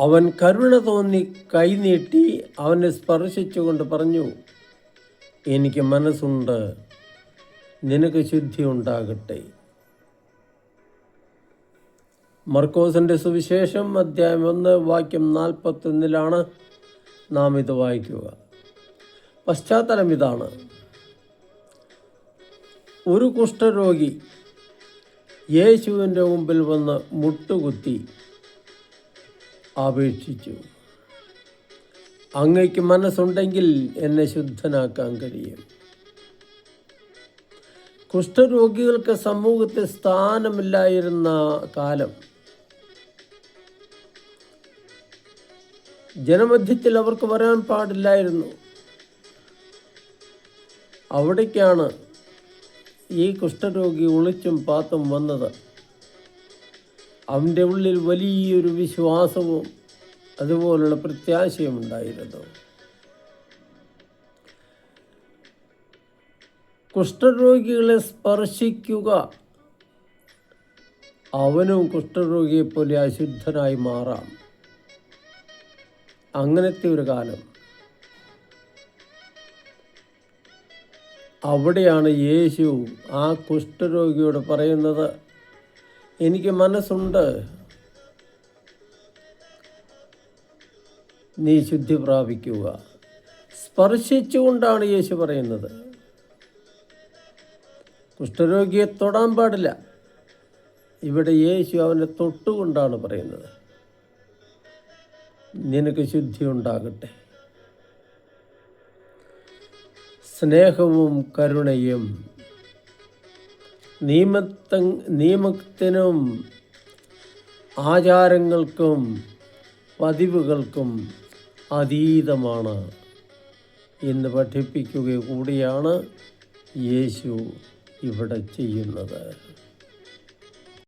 അവൻ കരുണ തോന്നി കൈനീട്ടി അവനെ സ്പർശിച്ചുകൊണ്ട് പറഞ്ഞു, എനിക്ക് മനസ്സുണ്ട്, നിനക്ക് ശുദ്ധി ഉണ്ടാകട്ടെ. മർക്കോസിൻ്റെ സുവിശേഷം അധ്യായം 1 വാക്യം 41 നാം ഇത് വായിക്കുക. പശ്ചാത്തലം ഇതാണ്. ഒരു കുഷ്ഠരോഗി യേശുവിൻ്റെ മുമ്പിൽ വന്ന് മുട്ടുകുത്തി അപേക്ഷിച്ചു, അങ്ങയ്ക്ക് മനസ്സുണ്ടെങ്കിൽ എന്നെ ശുദ്ധനാക്കാൻ കഴിയും. കുഷ്ഠരോഗികൾക്ക് സമൂഹത്തിൽ സ്ഥാനമില്ലായിരുന്ന കാലം, ജനമധ്യത്തിൽ അവർക്ക് വരാൻ പാടില്ലായിരുന്നു. അവിടേക്കാണ് ഈ കുഷ്ഠരോഗി ഒളിച്ചും പാത്തും വന്നത്. അവൻ്റെ ഉള്ളിൽ വലിയൊരു വിശ്വാസവും അതുപോലുള്ള പ്രത്യാശയും ഉണ്ടായിരുന്നു. കുഷ്ഠരോഗികളെ സ്പർശിക്കുക, അവനും കുഷ്ഠരോഗിയെപ്പോലെ അശുദ്ധനായി മാറാം. അങ്ങനത്തെ ഒരു കാലം. അവിടെയാണ് യേശു ആ കുഷ്ഠരോഗിയോട് പറയുന്നത്, എനിക്ക് മനസ്സുണ്ട്, നീ ശുദ്ധി പ്രാപിക്കുക. സ്പർശിച്ചുകൊണ്ടാണ് യേശു പറയുന്നത്. കുഷ്ഠരോഗിയെ തൊടാൻ പാടില്ല. ഇവിടെ യേശു അവനെ തൊട്ടുകൊണ്ടാണ് പറയുന്നത്, നിനക്ക് ശുദ്ധി ഉണ്ടാകട്ടെ. സ്നേഹവും കരുണയും നിയമത്തിനും ആചാരങ്ങൾക്കും പതിവുകൾക്കും അതീതമാണ് എന്ന് പഠിപ്പിക്കുക കൂടിയാണ് യേശു ഇവിടെ ചെയ്യുന്നത്.